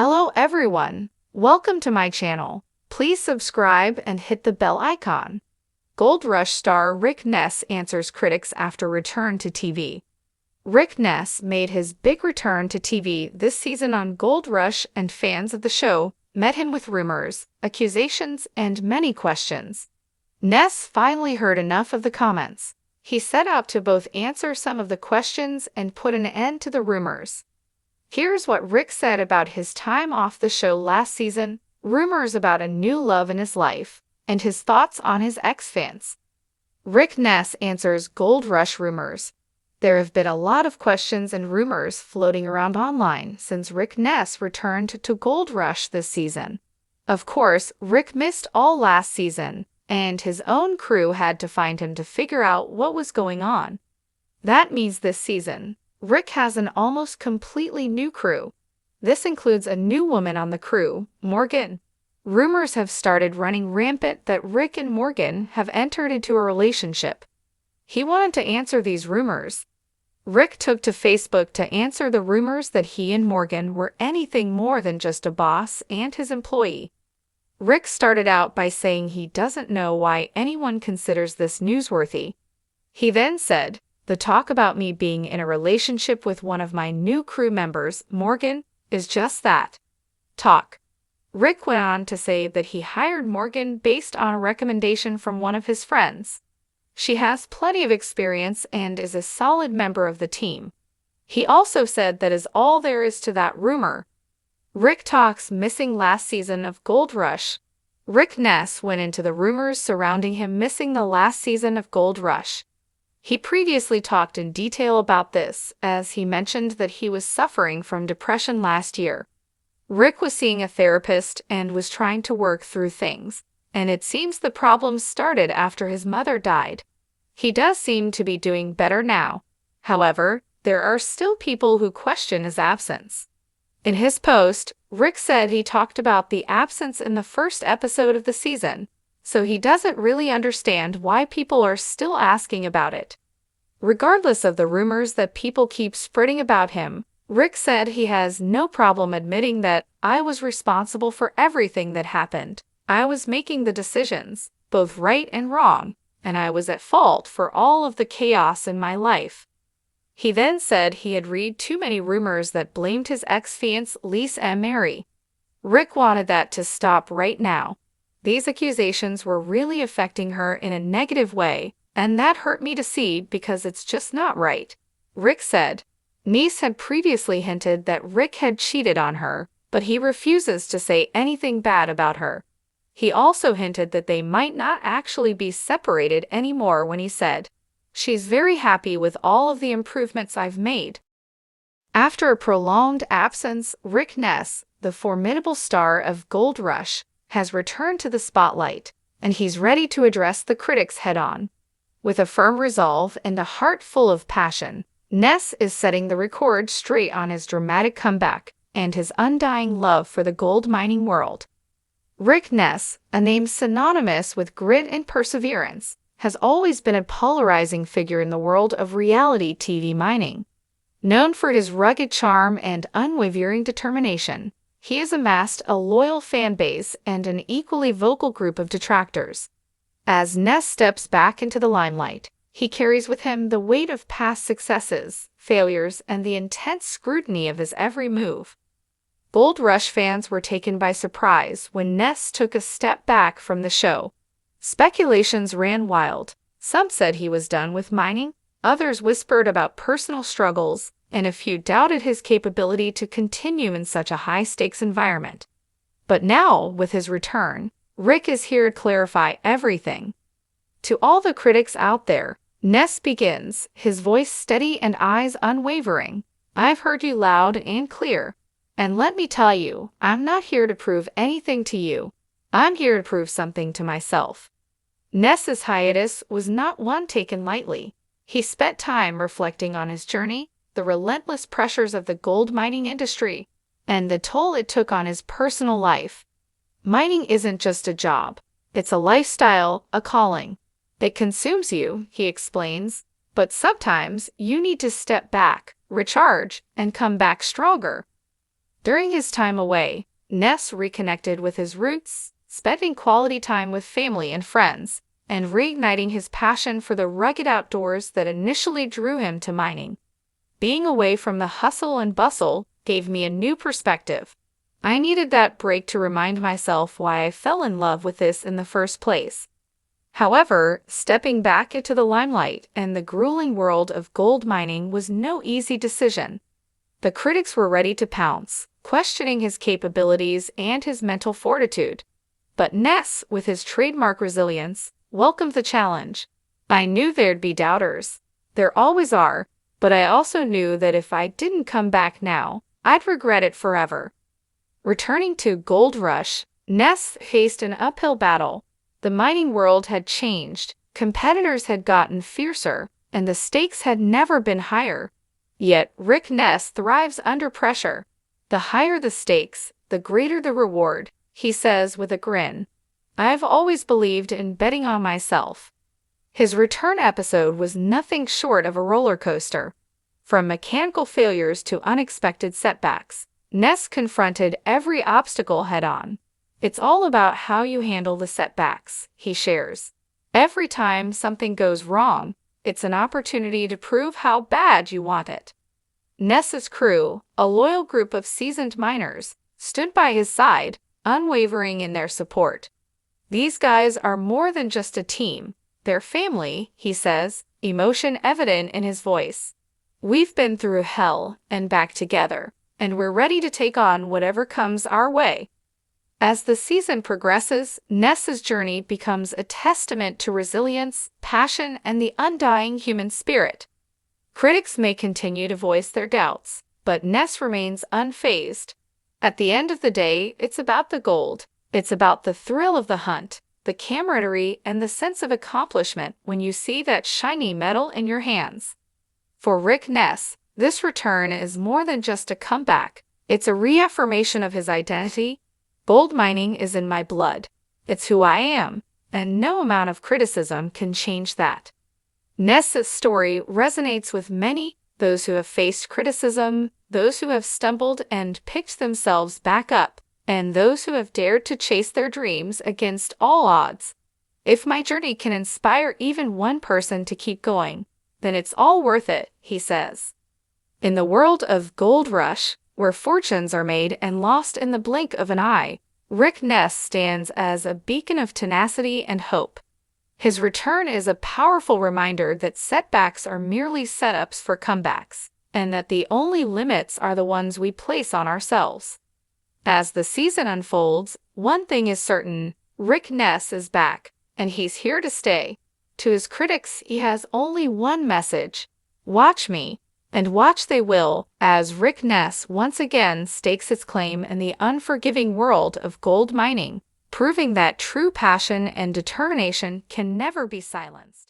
Hello everyone, welcome to my channel. Please subscribe and hit the bell icon. Gold Rush star Rick Ness answers critics after return to TV. Rick Ness made his big return to TV this season on Gold Rush, and fans of the show met him with rumors, accusations, and many questions. Ness finally heard enough of the comments. He set out to both answer some of the questions and put an end to the rumors. Here's what Rick said about his time off the show last season, rumors about a new love in his life, and his thoughts on his ex-fans. Rick Ness answers Gold Rush rumors. There have been a lot of questions and rumors floating around online since Rick Ness returned to Gold Rush this season. Of course, Rick missed all last season, and his own crew had to find him to figure out what was going on. That means this season, Rick has an almost completely new crew. This includes a new woman on the crew, Morgan. Rumors have started running rampant that Rick and Morgan have entered into a relationship. He wanted to answer these rumors. Rick took to Facebook to answer the rumors that he and Morgan were anything more than just a boss and his employee. Rick started out by saying he doesn't know why anyone considers this newsworthy. He then said, "The talk about me being in a relationship with one of my new crew members, Morgan, is just that. Talk." Rick went on to say that he hired Morgan based on a recommendation from one of his friends. She has plenty of experience and is a solid member of the team. He also said that is all there is to that rumor. Rick talks missing last season of Gold Rush. Rick Ness went into the rumors surrounding him missing the last season of Gold Rush. He previously talked in detail about this, as he mentioned that he was suffering from depression last year. Rick was seeing a therapist and was trying to work through things, and it seems the problems started after his mother died. He does seem to be doing better now. However, there are still people who question his absence. In his post, Rick said he talked about the absence in the first episode of the season, so he doesn't really understand why people are still asking about it. Regardless of the rumors that people keep spreading about him, Rick said he has no problem admitting that "I was responsible for everything that happened. I was making the decisions, both right and wrong, and I was at fault for all of the chaos in my life." He then said he had read too many rumors that blamed his ex-fiancée Lisa and Mary. Rick wanted that to stop right now. "These accusations were really affecting her in a negative way, and that hurt me to see because it's just not right," Rick said. Ness had previously hinted that Rick had cheated on her, but he refuses to say anything bad about her. He also hinted that they might not actually be separated anymore when he said, "She's very happy with all of the improvements I've made." After a prolonged absence, Rick Ness, the formidable star of Gold Rush, has returned to the spotlight, and he's ready to address the critics head-on. With a firm resolve and a heart full of passion, Ness is setting the record straight on his dramatic comeback and his undying love for the gold mining world. Rick Ness, a name synonymous with grit and perseverance, has always been a polarizing figure in the world of reality TV mining. Known for his rugged charm and unwavering determination, he has amassed a loyal fan base and an equally vocal group of detractors. As Ness steps back into the limelight, he carries with him the weight of past successes, failures, and the intense scrutiny of his every move. Gold Rush fans were taken by surprise when Ness took a step back from the show. Speculations ran wild. Some said he was done with mining, others whispered about personal struggles, and a few doubted his capability to continue in such a high-stakes environment. But now, with his return, Rick is here to clarify everything. To all the critics out there, Ness begins, his voice steady and eyes unwavering. "I've heard you loud and clear. And let me tell you, I'm not here to prove anything to you. I'm here to prove something to myself." Ness's hiatus was not one taken lightly. He spent time reflecting on his journey, the relentless pressures of the gold mining industry, and the toll it took on his personal life. Mining isn't just a job. It's a lifestyle, a calling. It consumes you, he explains, but sometimes you need to step back, recharge, and come back stronger. During his time away, Ness reconnected with his roots, spending quality time with family and friends, and reigniting his passion for the rugged outdoors that initially drew him to mining. Being away from the hustle and bustle gave me a new perspective. I needed that break to remind myself why I fell in love with this in the first place. However, stepping back into the limelight and the grueling world of gold mining was no easy decision. The critics were ready to pounce, questioning his capabilities and his mental fortitude. But Ness, with his trademark resilience, welcomed the challenge. I knew there'd be doubters. There always are, but I also knew that if I didn't come back now, I'd regret it forever. Returning to Gold Rush, Ness faced an uphill battle. The mining world had changed, competitors had gotten fiercer, and the stakes had never been higher. Yet Rick Ness thrives under pressure. The higher the stakes, the greater the reward, he says with a grin. I've always believed in betting on myself. His return episode was nothing short of a roller coaster. From mechanical failures to unexpected setbacks, Ness confronted every obstacle head-on. It's all about how you handle the setbacks, he shares. Every time something goes wrong, it's an opportunity to prove how bad you want it. Ness's crew, a loyal group of seasoned miners, stood by his side, unwavering in their support. These guys are more than just a team. They're family, he says, emotion evident in his voice. We've been through hell and back together, and we're ready to take on whatever comes our way. As the season progresses, Ness's journey becomes a testament to resilience, passion, and the undying human spirit. Critics may continue to voice their doubts, but Ness remains unfazed. At the end of the day, it's about the gold. It's about the thrill of the hunt, the camaraderie, and the sense of accomplishment when you see that shiny metal in your hands. For Rick Ness, this return is more than just a comeback. It's a reaffirmation of his identity. Gold mining is in my blood. It's who I am, and no amount of criticism can change that. Ness's story resonates with many, those who have faced criticism, those who have stumbled and picked themselves back up, and those who have dared to chase their dreams against all odds. If my journey can inspire even one person to keep going, then it's all worth it, he says. In the world of Gold Rush, where fortunes are made and lost in the blink of an eye, Rick Ness stands as a beacon of tenacity and hope. His return is a powerful reminder that setbacks are merely setups for comebacks, and that the only limits are the ones we place on ourselves. As the season unfolds, one thing is certain: Rick Ness is back, and he's here to stay. To his critics, he has only one message: watch me. And watch they will, as Rick Ness once again stakes its claim in the unforgiving world of gold mining, proving that true passion and determination can never be silenced.